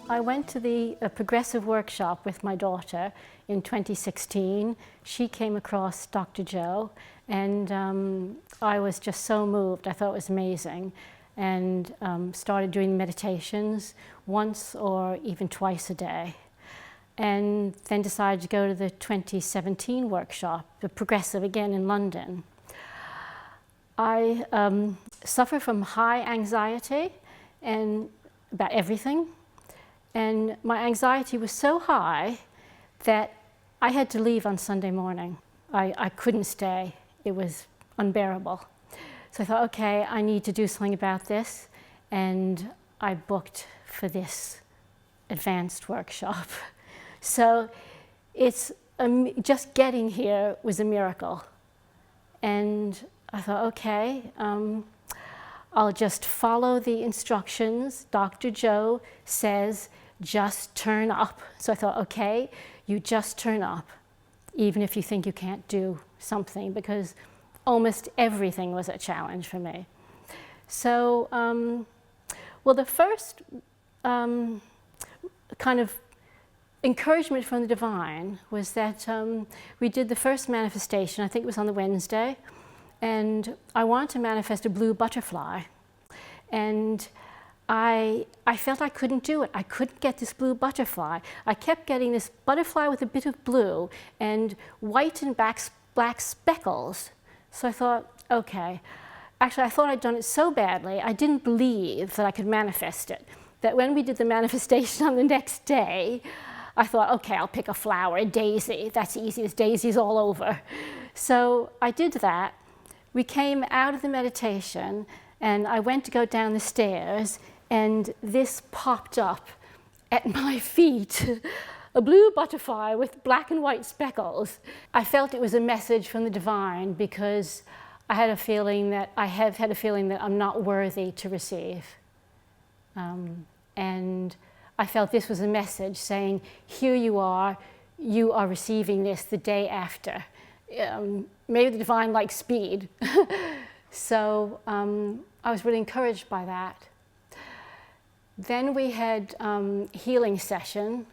I went to the progressive workshop with my daughter in 2016. She came across Dr. Joe, and I was just so moved. I thought it was amazing, and started doing meditations once or even twice a day. And then decided to go to the 2017 workshop, the progressive again in London. I suffer from high anxiety and about everything. And my anxiety was so high that I had to leave on Sunday morning. I couldn't stay. It was unbearable. So I thought, okay, I need to do something about this. And I booked for this advanced workshop. So it's just getting here was a miracle. And I thought, okay, I'll just follow the instructions. Dr. Joe says, just turn up. So I thought, okay, you just turn up, even if you think you can't do something, because almost everything was a challenge for me. So, well, the first kind of encouragement from the divine was that we did the first manifestation, I think it was on the Wednesday, and I wanted to manifest a blue butterfly. And I felt I couldn't do it. I couldn't get this blue butterfly. I kept getting this butterfly with a bit of blue and white and black speckles. So I thought, okay. Actually, I thought I'd done it so badly, I didn't believe that I could manifest it. That when we did the manifestation on the next day, I thought, okay, I'll pick a flower, a daisy. That's easy, there's daisies all over. So I did that. We came out of the meditation, and I went to go down the stairs, and this popped up at my feet, a blue butterfly with black and white speckles. I felt it was a message from the divine, because I have had a feeling that I'm not worthy to receive. And I felt this was a message saying, here you are receiving this the day after. Maybe the divine likes speed. So I was really encouraged by that. Then we had healing session,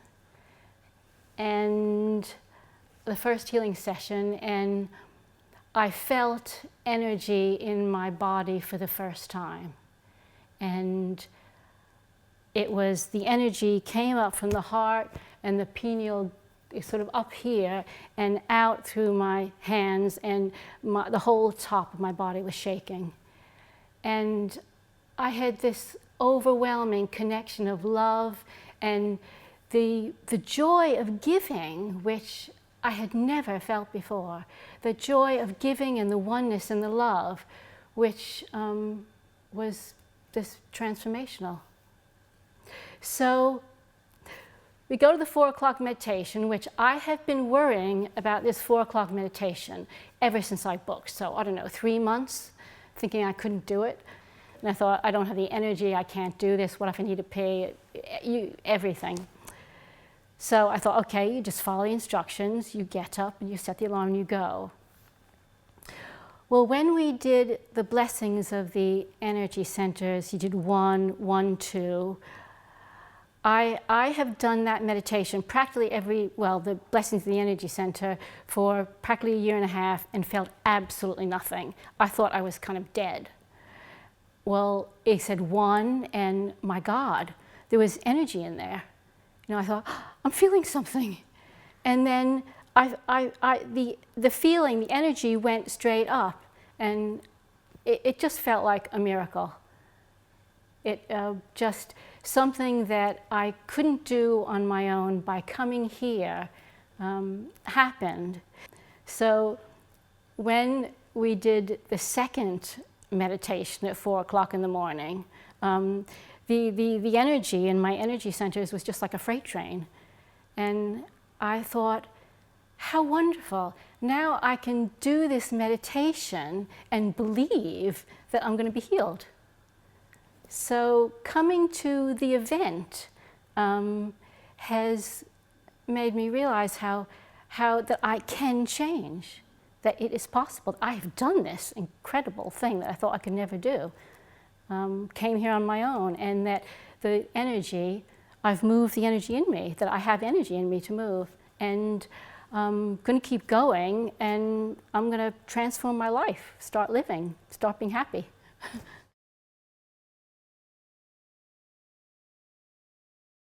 and the first healing session, and I felt energy in my body for the first time. And it was, the energy came up from the heart and the pineal, sort of up here and out through my hands, and the whole top of my body was shaking. And I had this overwhelming connection of love and the joy of giving, which I had never felt before. The joy of giving and the oneness and the love, which was this transformational. So we go to the 4 o'clock meditation, which I have been worrying about this 4 o'clock meditation ever since I booked. So I don't know, 3 months, thinking I couldn't do it. And I thought, I don't have the energy, I can't do this, what if I need to pay everything. So I thought, okay, you just follow the instructions, you get up and you set the alarm and you go. Well, when we did the blessings of the energy centers, you did 1, 1, 2, I have done that meditation practically the blessings of the energy center for practically 1.5 years and felt absolutely nothing. I thought I was kind of dead. Well, it said 1, and my God, there was energy in there. You know, I thought, oh, I'm feeling something. And then the feeling, the energy went straight up, and it just felt like a miracle. It just something that I couldn't do on my own by coming here happened. So when we did the second meditation at 4 o'clock in the morning, the energy in my energy centers was just like a freight train. And I thought, how wonderful. Now I can do this meditation and believe that I'm going to be healed. So coming to the event has made me realize how that I can change, that it is possible. I have done this incredible thing that I thought I could never do. Came here on my own, and that the energy I've moved the energy in me, that I have energy in me to move. And I'm going to keep going, and I'm going to transform my life, start living, start being happy.